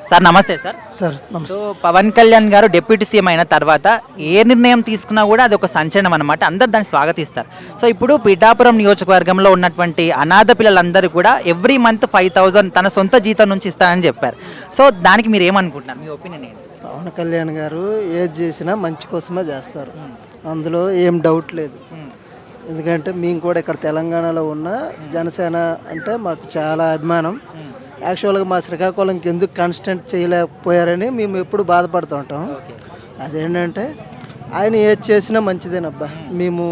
Sir నమస్తే sir. Sir నమస్తే. So Pawan Kalyan గారు డిప్యూటీ సీఎం అయిన తర్వాత ఏ నిర్ణయం తీసుకున్నా కూడా అది ఒక సంచలనం అనమాట, అందరు దాన్ని స్వాగతిస్తారు. సో ఇప్పుడు పిఠాపురం నియోజకవర్గంలో ఉన్నటువంటి అనాథ పిల్లలందరూ కూడా ఎవ్రీ మంత్ 5,000 తన సొంత జీతం నుంచి ఇస్తానని చెప్పారు. సో దానికి మీరు ఏమనుకుంటున్నారు, మీ ఒపీనియన్ ఏంటి? పవన్ కళ్యాణ్ గారు ఏది చేసినా మంచి కోసమే చేస్తారు, అందులో ఏం డౌట్ లేదు. ఎందుకంటే మేము కూడా ఇక్కడ తెలంగాణలో ఉన్న జనసేన అంటే మాకు చాలా అభిమానం. యాక్చువల్గా మా శ్రీకాకుళంకి ఎందుకు కాన్స్టెంట్ చేయలేకపోయారని మేము ఎప్పుడు బాధపడుతూ ఉంటాం. అదేంటంటే ఆయన ఏది చేసినా మంచిదేనబ్బా, మేము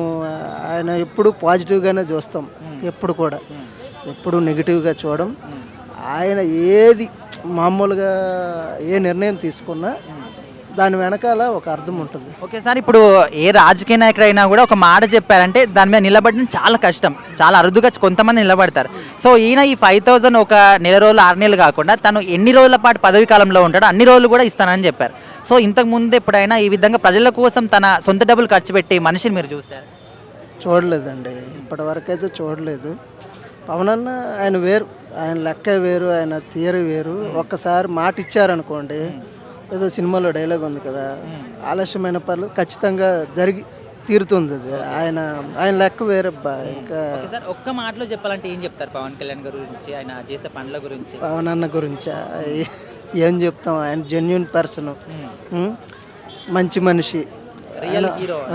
ఆయన ఎప్పుడు పాజిటివ్గానే చూస్తాం, ఎప్పుడు కూడా ఎప్పుడు నెగిటివ్గా చూడం. ఆయన ఏది మామూలుగా ఏ నిర్ణయం తీసుకున్నా దాని వెనకాల ఒక అర్థం ఉంటుంది. ఓకే సార్, ఇప్పుడు ఏ రాజకీయ నాయకుడు అయినా కూడా ఒక మాట చెప్పారంటే దాని మీద నిలబడడం చాలా కష్టం, చాలా అరుదుగా కొంతమంది నిలబడతారు. సో ఈయన ఈ 5,000 ఒక నెల రోజులు 6 నెలలు కాకుండా తను ఎన్ని రోజుల పాటు పదవి కాలంలో ఉంటాడో అన్ని రోజులు కూడా ఇస్తానని చెప్పారు. సో ఇంతకు ముందు ఎప్పుడైనా ఈ విధంగా ప్రజల కోసం తన సొంత డబ్బులు ఖర్చు పెట్టి మనిషిని మీరు చూశారు? చూడలేదండి, ఇప్పటివరకు అయితే చూడలేదు. పవన్ అన్న ఆయన వేరు, ఆయన లెక్క వేరు, ఆయన థియరీ వేరు. ఒక్కసారి మాట ఇచ్చారనుకోండి, ఏదో సినిమాలో డైలాగ్ ఉంది కదా, ఆలస్యమైన పర్లేదు ఖచ్చితంగా జరిగి తీరుతుంది. అది ఆయన లెక్క వేరబ్బా. ఇంకా ఒక్క మాటలో చెప్పాలంటే ఏం చెప్తారు పవన్ కళ్యాణ్ గారి గురించి, ఆయన చేసే పనుల గురించి? పవన్ అన్న గురించి ఏం చెప్తాం, ఆయన జెన్యున్ పర్సన్, మంచి మనిషి,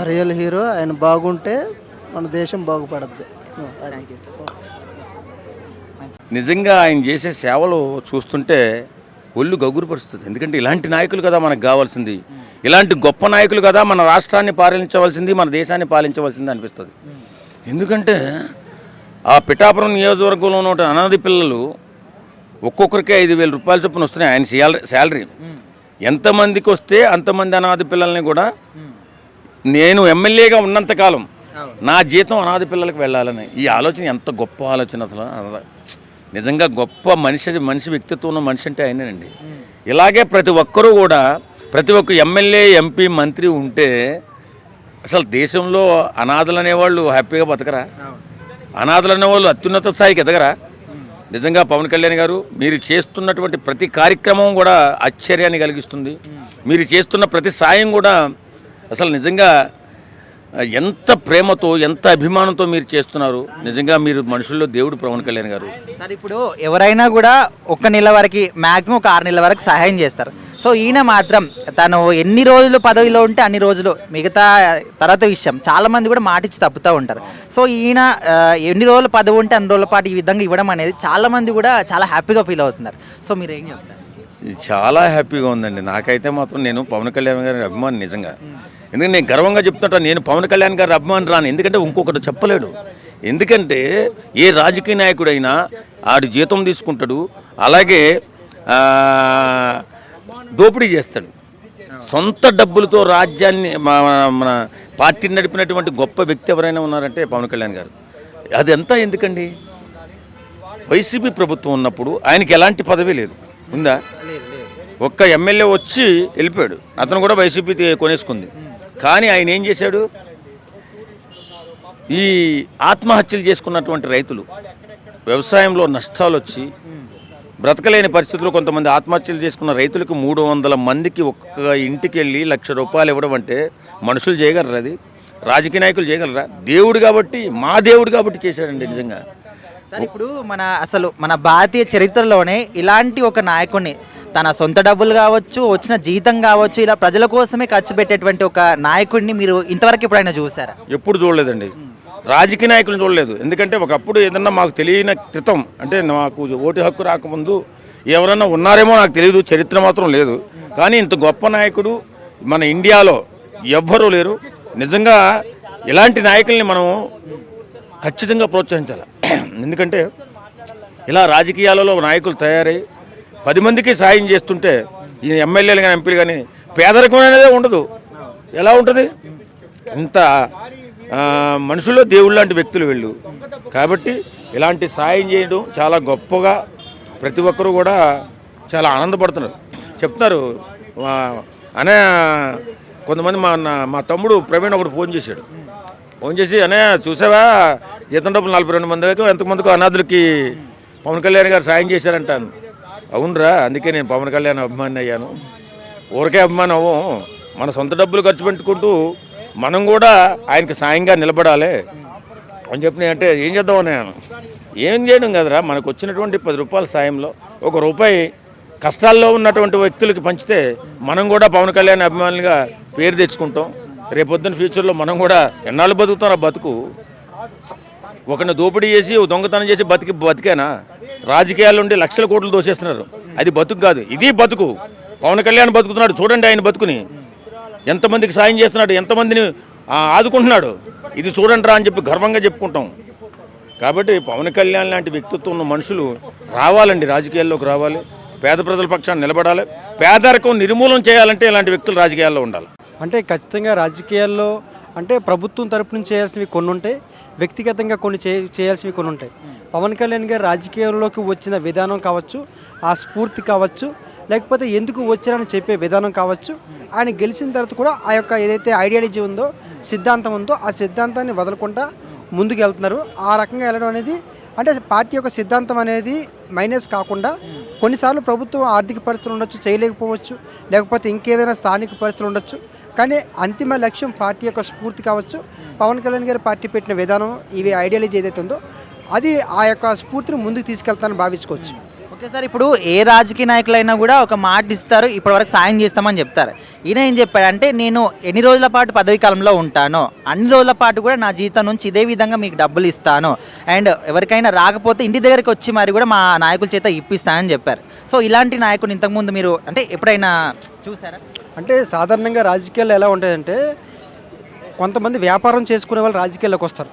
రియల్ హీరో. ఆయన బాగుంటే మన దేశం బాగుపడద్దు. నిజంగా ఆయన చేసే సేవలు చూస్తుంటే ఒళ్ళు గగురుపరుస్తుంది. ఎందుకంటే ఇలాంటి నాయకులు కదా మనకు కావాల్సింది, ఇలాంటి గొప్ప నాయకులు కదా మన రాష్ట్రాన్ని పాలించవలసింది, మన దేశాన్ని పాలించవలసింది అనిపిస్తుంది. ఎందుకంటే ఆ పిఠాపురం నియోజకవర్గంలో ఉన్న అనాథ పిల్లలు ఒక్కొక్కరికి 5,000 రూపాయల చొప్పున వస్తున్నాయి ఆయన శాలరీ. ఎంతమందికి వస్తే అంతమంది అనాథ పిల్లల్ని కూడా, నేను ఎమ్మెల్యేగా ఉన్నంతకాలం నా జీతం అనాథ పిల్లలకు వెళ్ళాలని ఈ ఆలోచన ఎంత గొప్ప ఆలోచన అసలు. నిజంగా గొప్ప మనిషి వ్యక్తిత్వం ఉన్న మనిషి అంటే ఆయనేనండి. ఇలాగే ప్రతి ఒక్కరూ కూడా, ప్రతి ఒక్క ఎమ్మెల్యే, ఎంపీ, మంత్రి ఉంటే అసలు దేశంలో అనాథలు అనేవాళ్ళు హ్యాపీగా బతకరా? అనాథలు అనేవాళ్ళు అత్యున్నత స్థాయికి ఎదగరా? నిజంగా పవన్ కళ్యాణ్ గారు మీరు చేస్తున్నటువంటి ప్రతి కార్యక్రమం కూడా ఆశ్చర్యాన్ని కలిగిస్తుంది. మీరు చేస్తున్న ప్రతి సాయం కూడా అసలు నిజంగా ఎంత ప్రేమతో, ఎంత అభిమానంతో మీరు చేస్తున్నారు. నిజంగా మీరు మనుషుల్లో దేవుడు పవన్ కళ్యాణ్ గారు. సార్ ఇప్పుడు ఎవరైనా కూడా ఒక నెల వరకు, మ్యాక్సిమం ఒక 6 నెలల వరకు సహాయం చేస్తారు. సో ఈయన మాత్రం తను ఎన్ని రోజులు పదవిలో ఉంటే అన్ని రోజులు, మిగతా తర్వాత విషయం చాలామంది కూడా మాటిచ్చి తప్పుతూ ఉంటారు. సో ఈయన ఎన్ని రోజులు పదవి ఉంటే అన్ని రోజుల పాటు ఈ విధంగా ఇవ్వడం అనేది చాలామంది కూడా చాలా హ్యాపీగా ఫీల్ అవుతున్నారు. సో మీరు ఏం చెప్తారు? చాలా హ్యాపీగా ఉందండి. నాకైతే మాత్రం నేను పవన్ కళ్యాణ్ గారి అభిమాని నిజంగా. ఎందుకంటే నేను గర్వంగా చెప్తుంటా, నేను పవన్ కళ్యాణ్ గారి అభిమాని రాను. ఎందుకంటే ఇంకొకటి చెప్పలేడు. ఎందుకంటే ఏ రాజకీయ నాయకుడైనా ఆడు జీతం తీసుకుంటాడు, అలాగే దోపిడీ చేస్తాడు. సొంత డబ్బులతో రాజ్యాన్ని, మన పార్టీని నడిపినటువంటి గొప్ప వ్యక్తి ఎవరైనా ఉన్నారంటే పవన్ కళ్యాణ్ గారు. అదంతా ఎందుకండి? వైసీపీ ప్రభుత్వం ఉన్నప్పుడు ఆయనకి ఎలాంటి పదవి లేదు, ఉందా? ఒక్క ఎమ్మెల్యే వచ్చి వెళ్ళిపోయాడు, అతను కూడా వైసీపీ కొనేసుకుంది. కానీ ఆయన ఏం చేశాడు? ఈ ఆత్మహత్యలు చేసుకున్నటువంటి రైతులు, వ్యవసాయంలో నష్టాలు వచ్చి బ్రతకలేని పరిస్థితుల్లో కొంతమంది ఆత్మహత్యలు చేసుకున్న రైతులకు 300 మందికి ఒక్క ఇంటికి వెళ్ళి 1,00,000 రూపాయలు ఇవ్వడం అంటే మనుషులు చేయగలరా? అది రాజకీయ నాయకులు చేయగలరా? దేవుడు కాబట్టి, మా దేవుడు కాబట్టి చేశాడండి నిజంగా. సార్ ఇప్పుడు మన భారతీయ చరిత్రలోనే ఇలాంటి ఒక నాయకుడిని, తన సొంత డబ్బులు కావచ్చు, వచ్చిన జీతం కావచ్చు, ఇలా ప్రజల కోసమే ఖర్చు పెట్టేటువంటి ఒక నాయకుడిని మీరు ఇంతవరకు ఎప్పుడైనా చూసారా? ఎప్పుడు చూడలేదండి. రాజకీయ నాయకులను చూడలేదు. ఎందుకంటే ఒకప్పుడు ఏదన్నా మాకు తెలియని క్రితం, అంటే నాకు ఓటు హక్కు రాకముందు ఎవరన్నా ఉన్నారేమో నాకు తెలియదు, చరిత్ర మాత్రం లేదు. కానీ ఇంత గొప్ప నాయకుడు మన ఇండియాలో ఎవ్వరూ లేరు. నిజంగా ఇలాంటి నాయకుల్ని మనం ఖచ్చితంగా ప్రోత్సహించాలి. ఎందుకంటే ఇలా రాజకీయాలలో నాయకులు తయారై 10 మందికి సాయం చేస్తుంటే ఈ ఎమ్మెల్యేలు కానీ, ఎంపీలు కానీ పేదరికం అనేదే ఉండదు. ఎలా ఉంటుంది? ఇంత మనుషుల్లో దేవుళ్ళు లాంటి వ్యక్తులు వీళ్ళు. కాబట్టి ఇలాంటి సాయం చేయడం చాలా గొప్పగా ప్రతి ఒక్కరూ కూడా చాలా ఆనందపడుతున్నారు. చెప్తున్నారు అనే కొంతమంది. మా తమ్ముడు ప్రవీణ్ ఒకటి ఫోన్ చేశాడు. ఫోన్ చేసి, అన్నయ్య చూసావా జీతం డబ్బులు 42 మందికి ఎంతమందికో అనాథులకి పవన్ కళ్యాణ్ గారు సాయం చేశారంటాను. అవునరా, అందుకే నేను పవన్ కళ్యాణ్ అభిమాని అయ్యాను. ఊరికే అభిమానం అవ్వం, మన సొంత డబ్బులు ఖర్చు పెట్టుకుంటూ మనం కూడా ఆయనకి సాయంగా నిలబడాలి అని చెప్పి అంటే ఏం చేద్దామని నేను ఏం చేయడం కదరా, మనకు వచ్చినటువంటి 10 రూపాయల సాయంలో 1 రూపాయి కష్టాల్లో ఉన్నటువంటి వ్యక్తులకి పంచితే మనం కూడా పవన్ కళ్యాణ్ అభిమానులుగా పేరు తెచ్చుకుంటాం. రేపొద్దున ఫ్యూచర్లో మనం కూడా ఎన్నాళ్ళు బతుకుతాం ఆ బతుకు. ఒకరిని దోపిడీ చేసి దొంగతనం చేసి బతికేనా? రాజకీయాల్లో ఉండి లక్షల కోట్లు దోచేస్తున్నారు, అది బతుకు కాదు, ఇది బతుకు. పవన్ కళ్యాణ్ బతుకుతున్నాడు, చూడండి ఆయన బతుకుని, ఎంతమందికి సాయం చేస్తున్నాడు, ఎంతమందిని ఆదుకుంటున్నాడు, ఇది చూడండి రా అని చెప్పి గర్వంగా చెప్పుకుంటాం. కాబట్టి పవన్ కళ్యాణ్ లాంటి వ్యక్తిత్వం ఉన్న మనుషులు రావాలండి, రాజకీయాల్లోకి రావాలి, పేద ప్రజల పక్షాన్ని నిలబడాలి. పేదరికం నిర్మూలన చేయాలంటే ఇలాంటి వ్యక్తులు రాజకీయాల్లో ఉండాలి. అంటే ఖచ్చితంగా రాజకీయాల్లో అంటే ప్రభుత్వం తరపు నుంచి చేయాల్సినవి కొన్ని ఉంటాయి, వ్యక్తిగతంగా కొన్ని చేయాల్సినవి కొన్ని ఉంటాయి. పవన్ కళ్యాణ్ గారు రాజకీయాల్లోకి వచ్చిన విధానం కావచ్చు, ఆ స్ఫూర్తి కావచ్చు, లేకపోతే ఎందుకు వచ్చారని చెప్పే విధానం కావచ్చు, ఆయన గెలిచిన తర్వాత కూడా ఆ యొక్క ఏదైతే ఐడియాలజీ ఉందో, సిద్ధాంతం ఉందో, ఆ సిద్ధాంతాన్ని వదలకుండా ముందుకు వెళ్తున్నారు. ఆ రకంగా వెళ్ళడం అనేది అంటే పార్టీ యొక్క సిద్ధాంతం అనేది మైనస్ కాకుండా కొన్నిసార్లు ప్రభుత్వం ఆర్థిక పరిస్థితులు ఉండొచ్చు, చేయలేకపోవచ్చు, లేకపోతే ఇంకేదైనా స్థానిక పరిస్థితులు ఉండొచ్చు, కానీ అంతిమ లక్ష్యం పార్టీ యొక్క స్ఫూర్తి కావచ్చు, పవన్ కళ్యాణ్ గారు పార్టీ పెట్టిన విధానం, ఇవి ఐడియాలజీ ఏదైతే ఉందో అది ఆ యొక్క స్ఫూర్తిని ముందుకు తీసుకెళ్తానని భావించుకోవచ్చు. ఓకే సార్, ఇప్పుడు ఏ రాజకీయ నాయకులైనా కూడా ఒక మాట ఇస్తారు, ఇప్పటివరకు సాయం చేస్తామని చెప్తారు. ఈయన ఏం చెప్పాడంటే, నేను ఎన్ని రోజుల పాటు పదవి కాలంలో ఉంటానో అన్ని రోజుల పాటు కూడా నా జీతం నుంచి ఇదే విధంగా మీకు డబ్బులు ఇస్తాను, అండ్ ఎవరికైనా రాకపోతే ఇంటి దగ్గరికి వచ్చి మరి కూడా మా నాయకుల చేత ఇప్పిస్తానని చెప్పారు. సో ఇలాంటి నాయకుని ఇంతకుముందు మీరు అంటే ఎప్పుడైనా చూసారా? అంటే సాధారణంగా రాజకీయాల్లో ఎలా ఉంటాయంటే, కొంతమంది వ్యాపారం చేసుకునే వాళ్ళు రాజకీయాల్లోకి వస్తారు,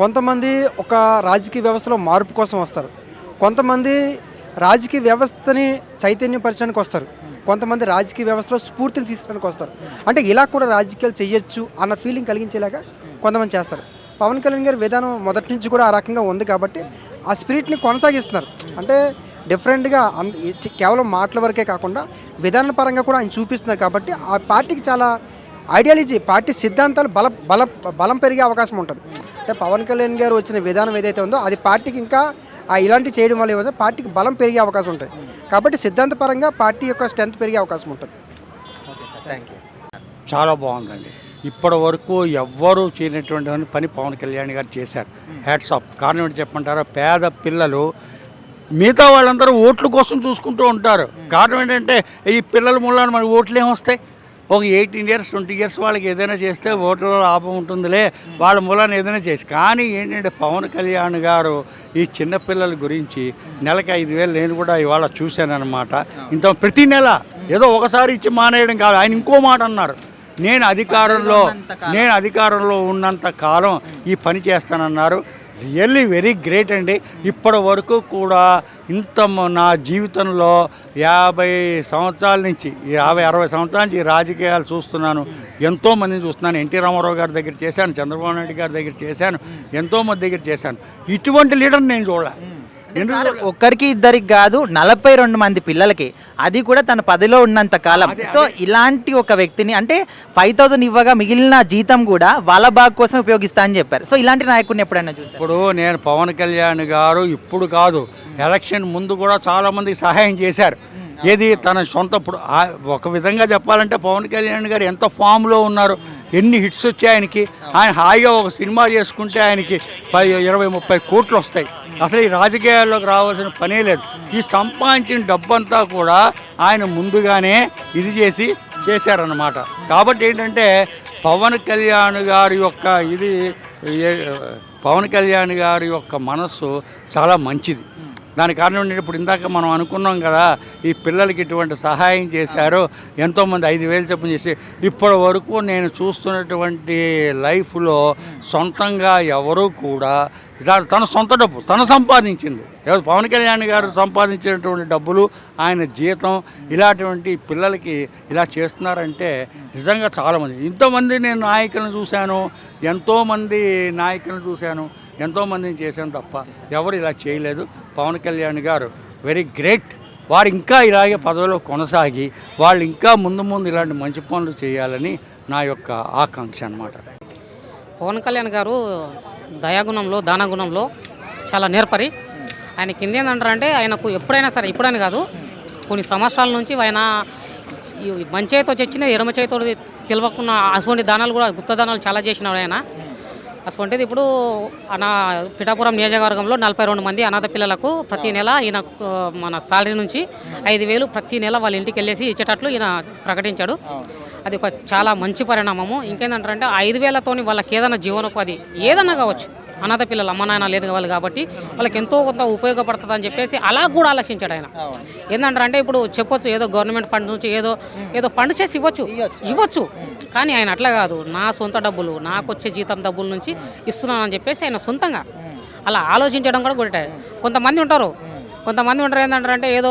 కొంతమంది ఒక రాజకీయ వ్యవస్థలో మార్పు కోసం వస్తారు, కొంతమంది రాజకీయ వ్యవస్థని చైతన్యపరచడానికి వస్తారు, కొంతమంది రాజకీయ వ్యవస్థలో స్ఫూర్తిని తీసుకోవడానికి వస్తారు. అంటే ఇలా కూడా రాజకీయాలు చేయొచ్చు అన్న ఫీలింగ్ కలిగించేలాగా కొంతమంది చేస్తారు. పవన్ కళ్యాణ్ గారి విధానం మొదటి నుంచి కూడా ఆ రకంగా ఉంది కాబట్టి ఆ స్పిరిట్ని కొనసాగిస్తున్నారు. అంటే డిఫరెంట్గా కేవలం మాటల వరకే కాకుండా విధాన పరంగా కూడా ఆయన చూపిస్తున్నారు. కాబట్టి ఆ పార్టీకి చాలా ఐడియాలజీ, పార్టీ సిద్ధాంతాలు బలం పెరిగే అవకాశం ఉంటుంది. అంటే పవన్ కళ్యాణ్ గారు వచ్చిన విధానం ఏదైతే ఉందో అది పార్టీకి ఇంకా ఇలాంటి చేయడం వల్ల ఏమైతే పార్టీకి బలం పెరిగే అవకాశం ఉంటుంది. కాబట్టి సిద్ధాంతపరంగా పార్టీ యొక్క స్ట్రెంత్ పెరిగే అవకాశం ఉంటుంది. Thank you. చాలా బాగుందండి. ఇప్పటి వరకు ఎవ్వరూ చేయనటువంటి పని పవన్ కళ్యాణ్ గారు చేశారు. Hats off. కారణం ఏంటి చెప్పంటారా? పేద పిల్లలు మిగతా వాళ్ళందరూ ఓట్ల కోసం చూసుకుంటూ ఉంటారు. కారణం ఏంటంటే ఈ పిల్లల మూలాన మనకి ఓట్లు ఏమొస్తాయి? ఒక 18 years 20 years వాళ్ళకి ఏదైనా చేస్తే ఓట్లలో లాభం ఉంటుందిలే, వాళ్ళ మూలాన్ని ఏదైనా చేసి. కానీ ఏంటంటే పవన్ కళ్యాణ్ గారు ఈ చిన్నపిల్లల గురించి నెలకి 5,000 నేను కూడా ఇవాళ చూశాను అనమాట. ఇంత ప్రతి నెల ఏదో ఒకసారి ఇచ్చి మానేయడం కాదు. ఆయన ఇంకో మాట అన్నారు, నేను అధికారంలో ఉన్నంత కాలం ఈ పని చేస్తానన్నారు. రియల్లీ వెరీ గ్రేట్ అండి. ఇప్పటి వరకు కూడా ఇంత నా జీవితంలో 50 సంవత్సరాల నుంచి 50-60 సంవత్సరాల నుంచి రాజకీయాలు చూస్తున్నాను, ఎంతోమందిని చూస్తున్నాను. ఎన్టీ రామారావు గారి దగ్గర చేశాను, చంద్రబాబు నాయుడు గారి దగ్గర చేశాను, ఎంతోమంది దగ్గర చేశాను. ఇటువంటి లీడర్ నేను చూడలే. ఒక్కరికి ఇద్దరికి కాదు, 42 మంది పిల్లలకి, అది కూడా తన పదవిలో ఉన్నంత కాలం. సో ఇలాంటి ఒక వ్యక్తిని అంటే 5,000 ఇవ్వగా మిగిలిన జీతం కూడా వాళ్ళ బాగు కోసం ఉపయోగిస్తా అని చెప్పారు. సో ఇలాంటి నాయకుడిని ఎప్పుడైనా చూసారు? ఇప్పుడు నేను పవన్ కళ్యాణ్ గారు ఇప్పుడు కాదు, ఎలక్షన్ ముందు కూడా చాలామందికి సహాయం చేశారు. ఏది తన సొంత. ఇప్పుడు ఒక విధంగా చెప్పాలంటే పవన్ కళ్యాణ్ గారు ఎంత ఫామ్లో ఉన్నారు, ఎన్ని హిట్స్ వచ్చాయి ఆయనకి. ఆయన హాయిగా ఒక సినిమా చేసుకుంటే ఆయనకి 20-30 కోట్లు వస్తాయి. అసలు ఈ రాజకీయాల్లోకి రావాల్సిన పనే లేదు. ఈ సంపాదించిన డబ్బంతా కూడా ఆయన ముందుగానే ఇది చేశారన్నమాట. కాబట్టి ఏంటంటే పవన్ కళ్యాణ్ గారి యొక్క మనస్సు చాలా మంచిది. దాని కారణం ఏంటంటే ఇప్పుడు ఇందాక మనం అనుకున్నాం కదా, ఈ పిల్లలకి ఇటువంటి సహాయం చేశారు, ఎంతోమంది 5,000 చొప్పున చేసి. ఇప్పటి వరకు నేను చూస్తున్నటువంటి లైఫ్లో సొంతంగా ఎవరూ కూడా తన సొంత డబ్బు తను సంపాదించింది, పవన్ కళ్యాణ్ గారు సంపాదించినటువంటి డబ్బులు, ఆయన జీతం, ఇలాంటి పిల్లలకి ఇలా చేస్తున్నారంటే నిజంగా చాలామంది. ఇంతమంది నేను నాయకులను చూశాను, ఎంతోమందిని చేశాను తప్ప ఎవరు ఇలా చేయలేదు. పవన్ కళ్యాణ్ గారు వెరీ గ్రేట్. వారు ఇంకా ఇలాగే పదవిలో కొనసాగి వాళ్ళు ఇంకా ముందు ఇలాంటి మంచి పనులు చేయాలని నా యొక్క ఆకాంక్ష అన్నమాట. పవన్ కళ్యాణ్ గారు దయాగుణంలో దానగుణంలో చాలా నేర్పరి. ఆయన కింద ఏంటంటారంటే ఆయనకు ఎప్పుడైనా సరే, ఇప్పుడని కాదు, కొన్ని సంవత్సరాల నుంచి ఆయన ఈ మంచి చేతితో తెచ్చిన ఎడమ చేతితో తెలియకుండా అటువంటి దానాలు కూడా గుప్త దానాలు చాలా చేసినాడు ఆయన. అటువంటిది ఇప్పుడు పిఠాపురం నియోజకవర్గంలో 42 మంది అనాథ పిల్లలకు ప్రతి నెల ఈయన మన సాలరీ నుంచి 5,000 ప్రతి నెల వాళ్ళ ఇంటికి వెళ్ళేసి ఇచ్చేటట్లు ఈయన ప్రకటించాడు. అది ఒక చాలా మంచి పరిణామము. ఇంకేంటంటే 5,000తోని వాళ్ళకి ఏదైనా జీవనోపాధి ఏదన్నా కావచ్చు, అనాథ పిల్లలు అమ్మ నాయన లేని వాళ్ళు కాబట్టి వాళ్ళకి ఎంతో కొంత ఉపయోగపడుతుంది అని చెప్పేసి అలా కూడా ఆలోచించాడు ఆయన. ఏంటంటే ఇప్పుడు చెప్పొచ్చు ఏదో గవర్నమెంట్ ఫండ్ నుంచి ఏదో ఫండ్ చేసి ఇవ్వచ్చు కానీ ఆయన అట్లా కాదు, నా సొంత డబ్బులు నాకు వచ్చే జీతం డబ్బుల నుంచి ఇస్తున్నానని చెప్పేసి ఆయన సొంతంగా అలా ఆలోచించడం కూడా కొట్టాడు. కొంతమంది ఉంటారు ఏంటంటే ఏదో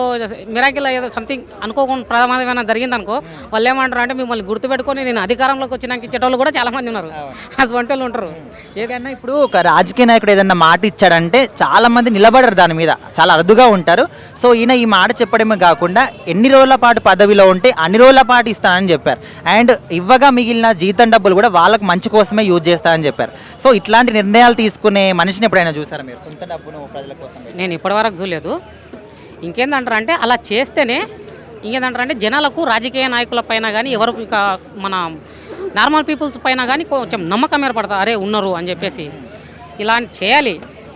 మిరాకిల్ ఏదో సంథింగ్ అనుకోకుండా ప్రమాదమైనా జరిగిందనుకో వాళ్ళు ఏమంటారు అంటే మిమ్మల్ని గుర్తుపెట్టుకొని నేను అధికారంలోకి వచ్చినాక ఇచ్చేటోళ్ళు కూడా చాలా మంది ఉన్నారు, అటువంటి వాళ్ళు ఉంటారు. ఏదైనా ఇప్పుడు ఒక రాజకీయ నాయకుడు ఏదైనా మాట ఇచ్చాడంటే చాలా మంది నిలబడరు దాని మీద, చాలా అరుదుగా ఉంటారు. సో ఈయన ఈ మాట చెప్పడమే కాకుండా ఎన్ని రోజుల పాటు పదవిలో ఉంటే అన్ని రోజుల పాటు ఇస్తానని చెప్పారు. అండ్ ఇవ్వగా మిగిలిన జీతం డబ్బులు కూడా వాళ్ళకి మంచి కోసమే యూజ్ చేస్తానని చెప్పారు. సో ఇట్లాంటి నిర్ణయాలు తీసుకునే మనిషిని ఎప్పుడైనా చూసారా మీరు? సొంత డబ్బును ప్రజల కోసం నేను ఇప్పటివరకు చూడలేదు. ఇంకేందంటారంటే అలా చేస్తేనే ఇంకేందంటారంటే జనాలకు రాజకీయ నాయకుల పైన కానీ ఎవరు మన నార్మల్ పీపుల్స్ పైన కానీ కొంచెం నమ్మకం ఏర్పడతారు, అరే ఉన్నారు అని చెప్పేసి. ఇలా చేయాలి.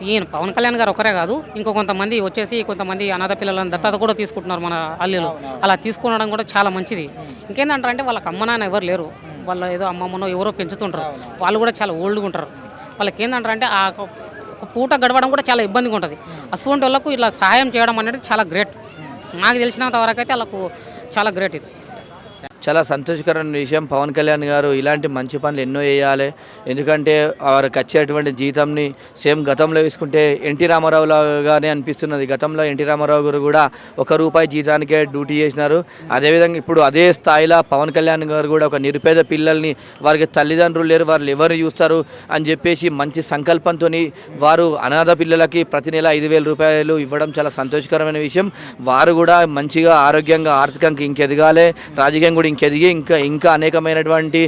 ఈయన పవన్ కళ్యాణ్ గారు ఒకరే కాదు, కొంతమంది వచ్చేసి కొంతమంది అనాథ పిల్లలను దత్తత కూడా తీసుకుంటున్నారు మన అల్లీలు. అలా తీసుకునడం కూడా చాలా మంచిది. ఇంకేందంటారంటే వాళ్ళకి అమ్మ నాన్న ఎవరు లేరు, వాళ్ళు ఏదో అమ్మమ్మనో ఎవరో పెంచుతుంటారు, వాళ్ళు కూడా చాలా ఓల్డ్గా ఉంటారు. వాళ్ళకి ఏంటంటారంటే ఒక పూట గడవడం కూడా చాలా ఇబ్బందిగా ఉంటుంది. అటువంటి వాళ్ళకు ఇలా సహాయం చేయడం అనేది చాలా గ్రేట్. నాకు తెలిసినంత వరకు అయితే వాళ్ళకు చాలా గ్రేట్ ఇది. చాలా సంతోషకరమైన విషయం. పవన్ కళ్యాణ్ గారు ఇలాంటి మంచి పనులు ఎన్నో చేయాలి. ఎందుకంటే వారికి వచ్చేటువంటి జీతంని సేమ్ గతంలో వేసుకుంటే ఎన్టీ రామారావు లాగానే అనిపిస్తున్నది. గతంలో ఎన్టీ రామారావు గారు కూడా ₹1 జీతానికే డ్యూటీ చేసినారు. అదేవిధంగా ఇప్పుడు అదే స్థాయిలో పవన్ కళ్యాణ్ గారు కూడా ఒక నిరుపేద పిల్లల్ని, వారికి తల్లిదండ్రులు లేరు, వారు ఎవరు చూస్తారు అని చెప్పేసి మంచి సంకల్పంతో వారు అనాథ పిల్లలకి ప్రతి నెల ₹5,000 ఇవ్వడం చాలా సంతోషకరమైన విషయం. వారు కూడా మంచిగా ఆరోగ్యంగా ఆర్థికంగా ఇంకెదగాలి, రాజకీయం కూడా ఇంకెదిగి ఇంకా అనేకమైనటువంటి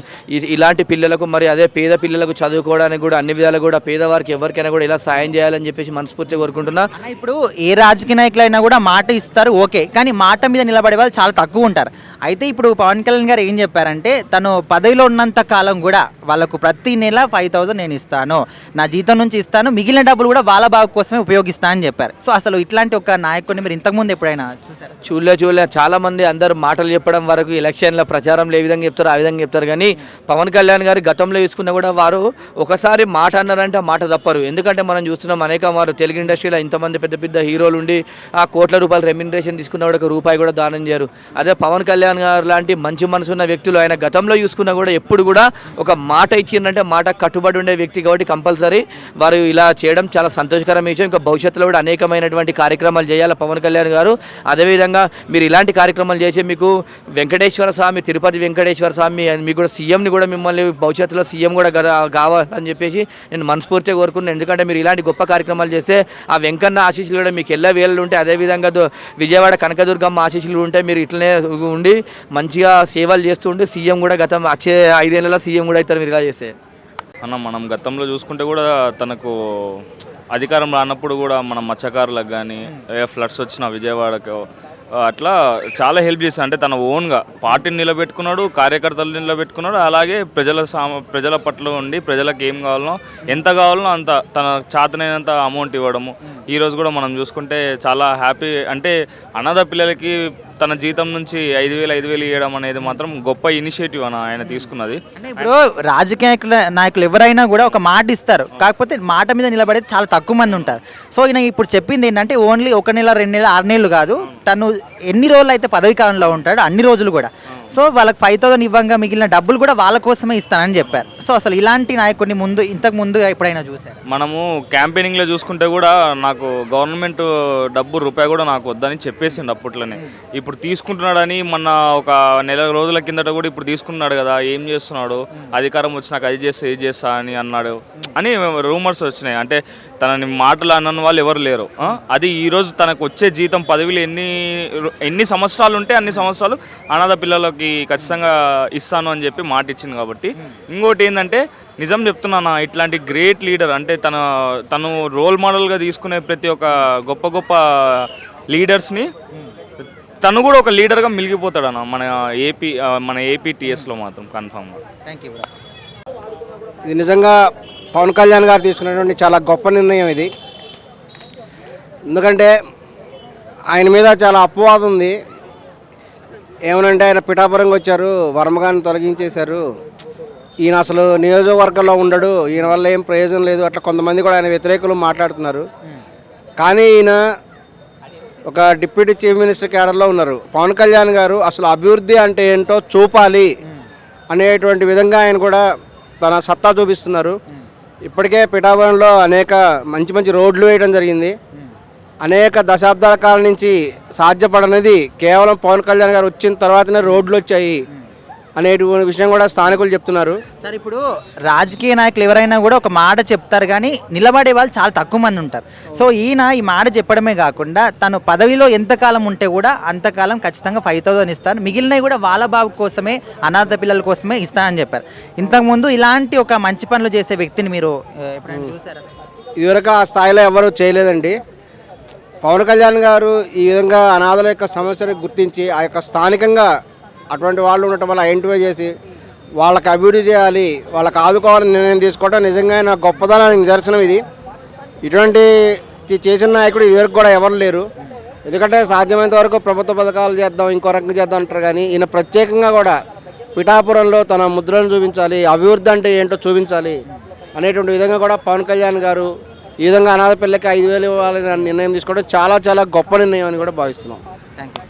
ఇలాంటి పిల్లలకు మరి అదే పేద పిల్లలకు చదువుకోవడానికి కూడా అన్ని విధాలు కూడా పేదవారికి ఎవరికైనా కూడా ఇలా సాయం చేయాలని చెప్పేసి మనస్ఫూర్తిగా కోరుకుంటున్నా. ఇప్పుడు ఏ రాజకీయ నాయకులైనా కూడా మాట ఇస్తారు ఓకే, కానీ మాట మీద నిలబడే వాళ్ళు చాలా తక్కువ ఉంటారు. అయితే ఇప్పుడు పవన్ కళ్యాణ్ గారు ఏం చెప్పారంటే తను పదవిలో ఉన్నంత కాలం కూడా వాళ్ళకు ప్రతి నెల 5,000 నేను ఇస్తాను, నా జీతం నుంచి ఇస్తాను, మిగిలిన డబ్బులు కూడా వాళ్ళ బాగు కోసమే ఉపయోగిస్తానని చెప్పారు. సో అసలు ఇట్లాంటి ఒక నాయకుడిని మీరు ఇంతకుముందు ఎప్పుడైనా చూసారు? చూడలే చాలా మంది అందరూ మాటలు చెప్పడం వరకు ఎలక్షన్ల ప్రచారంలో ఏ విధంగా చెప్తారు ఆ విధంగా చెప్తారు. కానీ పవన్ కళ్యాణ్ గారు గతంలో తీసుకున్నా కూడా వారు ఒకసారి మాట అన్నారంటే ఆ మాట తప్పరు. ఎందుకంటే మనం చూస్తున్నాం అనేక వారు తెలుగు ఇండస్ట్రీలో ఇంతమంది పెద్ద పెద్ద హీరోలు ఉండి ఆ కోట్ల రూపాయలు రెమ్యునరేషన్ తీసుకున్న కూడా ₹1 కూడా దానం చేయరు. అదే పవన్ కళ్యాణ్ గారు లాంటి మంచి మనసు ఉన్న వ్యక్తులు ఆయన గతంలో చూసుకున్నా కూడా ఎప్పుడు కూడా ఒక మాట ఇచ్చిందంటే మాట కట్టుబడి ఉండే వ్యక్తి కాబట్టి కంపల్సరీ వారు ఇలా చేయడం చాలా సంతోషకరమైన విషయం. ఇంకా భవిష్యత్తులో కూడా అనేకమైనటువంటి కార్యక్రమాలు చేయాలి పవన్ కళ్యాణ్ గారు. అదేవిధంగా మీరు ఇలాంటి కార్యక్రమాలు చేసి మీకు వెంకటేశ్వర స్వామి, తిరుపతి వెంకటేశ్వర స్వామి మీకు కూడా సీఎంని కూడా మిమ్మల్ని భవిష్యత్తులో సీఎం కూడా కావాలని చెప్పేసి నేను మనస్ఫూర్తిగా కోరుకున్నాను. ఎందుకంటే మీరు ఇలాంటి గొప్ప కార్యక్రమాలు చేస్తే ఆ వెంకన్న ఆశీస్సులు కూడా మీకు ఎల్ల వేళ్ళు ఉంటాయి. అదేవిధంగా విజయవాడ కనకదుర్గమ్మ ఆశీస్సులు ఉంటాయి. మీరు ఇట్లనే ఉండి మంచిగా సేవలు చేస్తూ ఉండి సీఎం కూడా వచ్చే 5 ఏళ్ళలో సీఎం కూడా అవుతారు మీరు ఇలా చేస్తే. మనం గతంలో చూసుకుంటే కూడా తనకు అధికారం రానప్పుడు కూడా మనం మత్స్యకారులకు కానీ ఫ్లడ్స్ వచ్చిన విజయవాడకు అట్లా చాలా హెల్ప్ చేశాడు. అంటే తన ఓన్గా పార్టీని నిలబెట్టుకున్నాడు, కార్యకర్తలు నిలబెట్టుకున్నాడు, అలాగే ప్రజల పట్ల ఉండి ప్రజలకు ఏం కావాలనో ఎంత కావాలనో అంత తన చేతనైనంత అమౌంట్ ఇవ్వడము. ఈరోజు కూడా మనం చూసుకుంటే చాలా హ్యాపీ. అంటే అనాథ పిల్లలకి తన జీతం నుంచి 5,000 ఇవ్వడం అనేది మాత్రం గొప్ప ఇనిషియేటివ్ అని ఆయన తీసుకున్నది. అంటే ఇప్పుడు రాజకీయ నాయకులు ఎవరైనా కూడా ఒక మాట ఇస్తారు, కాకపోతే మాట మీద నిలబడేది చాలా తక్కువ మంది ఉంటారు. సో ఈయన ఇప్పుడు చెప్పింది ఏంటంటే ఓన్లీ 1 నెల 2 నెలలు 6 నెలలు కాదు, తను ఎన్ని రోజులు అయితే పదవి కాలంలో ఉంటాడో అన్ని రోజులు కూడా సో వాళ్ళకి 5,000 ఇవ్వంగా మిగిలిన డబ్బులు కూడా వాళ్ళ కోసమే ఇస్తానని చెప్పారు. సో అసలు ఇలాంటి నాయకుడిని ఇంతకు ముందు ఎప్పుడైనా చూసారు? మనము క్యాంపెయినింగ్లో చూసుకుంటే కూడా నాకు గవర్నమెంట్ డబ్బు ₹1 కూడా నాకు వద్దని చెప్పేసిండు అప్పట్లోనే. ఇప్పుడు తీసుకుంటున్నాడని మొన్న ఒక నెల రోజుల కిందట కూడా ఇప్పుడు తీసుకున్నాడు కదా, ఏం చేస్తున్నాడు, అధికారం వచ్చినాక అది చేస్తా ఇది చేస్తా అని అన్నాడు అని రూమర్స్ వచ్చినాయి. అంటే తనని మాటలు అన్న వాళ్ళు ఎవరు లేరు. అది ఈరోజు తనకు వచ్చే జీతం పదవిలో ఎన్ని సంవత్సరాలు ఉంటే అన్ని సంవత్సరాలు అనాథ పిల్లలకి ఖచ్చితంగా ఇస్తాను అని చెప్పి మాట ఇచ్చింది. కాబట్టి ఇంకోటి ఏంటంటే నిజం చెప్తున్నాను, ఇట్లాంటి గ్రేట్ లీడర్ అంటే తను రోల్ మోడల్గా తీసుకునే ప్రతి ఒక్క గొప్ప లీడర్స్ని తను కూడా ఒక లీడర్గా మిలిగిపోతాడు అన్న మన ఏపీ టీఎస్లో మాత్రం కన్ఫామ్గా. Thank you bro. ఇది నిజంగా పవన్ కళ్యాణ్ గారు తీసుకున్నటువంటి చాలా గొప్ప నిర్ణయం ఇది. ఎందుకంటే ఆయన మీద చాలా అపవాదం ఉంది. ఏమనంటే ఆయన పిఠాపురంకి వచ్చారు, వర్మగారిని తొలగించేశారు, ఈయన అసలు నియోజకవర్గంలో ఉండడు, ఈయన వల్ల ఏం ప్రయోజనం లేదు, అట్లా కొంతమంది కూడా ఆయన వ్యతిరేకులు మాట్లాడుతున్నారు. కానీ ఈయన ఒక డిప్యూటీ చీఫ్ మినిస్టర్ క్యాడర్లో ఉన్నారు. పవన్ కళ్యాణ్ గారు అసలు అభివృద్ధి అంటే ఏంటో చూపాలి అనేటువంటి విధంగా ఆయన కూడా తన సత్తా చూపిస్తున్నారు. ఇప్పటికే పిఠాపురంలో అనేక మంచి మంచి రోడ్లు వేయడం జరిగింది. అనేక దశాబ్దాల కాలం నుంచి సాధ్యపడనిది కేవలం పవన్ కళ్యాణ్ గారు వచ్చిన తర్వాతనే రోడ్లు వచ్చాయి అనేటువంటి విషయం కూడా స్థానికులు చెప్తున్నారు. సార్, ఇప్పుడు రాజకీయ నాయకులు ఎవరైనా కూడా ఒక మాట చెప్తారు కానీ నిలబడే వాళ్ళు చాలా తక్కువ మంది ఉంటారు. సో ఈయన ఈ మాట చెప్పడమే కాకుండా తను పదవిలో ఎంతకాలం ఉంటే కూడా అంతకాలం ఖచ్చితంగా 5,000 ఇస్తాను, మిగిలినవి కూడా వాళ్ళ బాబు కోసమే, అనాథ పిల్లల కోసమే ఇస్తానని చెప్పారు. ఇంతకుముందు ఇలాంటి ఒక మంచి పనులు చేసే వ్యక్తిని మీరు ఎప్పుడైనా చూసారా? ఇదివరకు ఆ స్థాయిలో ఎవరు చేయలేదండి. పవన్ కళ్యాణ్ గారు ఈ విధంగా అనాథల యొక్క సమస్యను గుర్తించి ఆ యొక్క స్థానికంగా అటువంటి వాళ్ళు ఉండటం వల్ల ఐడెంటిఫై చేసి వాళ్ళకి అభివృద్ధి చేయాలి, వాళ్ళకి ఆదుకోవాలని నిర్ణయం తీసుకోవడం నిజంగా నా గొప్పదనానికి నిదర్శనం ఇది. ఇటువంటి చేసిన నాయకుడు ఇదివరకు కూడా ఎవరు లేరు. ఎందుకంటే సాధ్యమైనంత వరకు ప్రభుత్వ పథకాలు చేద్దాం, ఇంకో రకంగా చేద్దాం అంటారు. కానీ ఈయన ప్రత్యేకంగా కూడా పిఠాపురంలో తన ముద్రను చూపించాలి, అభివృద్ధి అంటే ఏంటో చూపించాలి అనేటువంటి విధంగా కూడా పవన్ కళ్యాణ్ గారు ఈ విధంగా అనాథ పిల్లకి 5,000 ఇవ్వాలని నిర్ణయం తీసుకోవడం చాలా చాలా గొప్ప నిర్ణయం అని కూడా భావిస్తున్నాం. Thank you.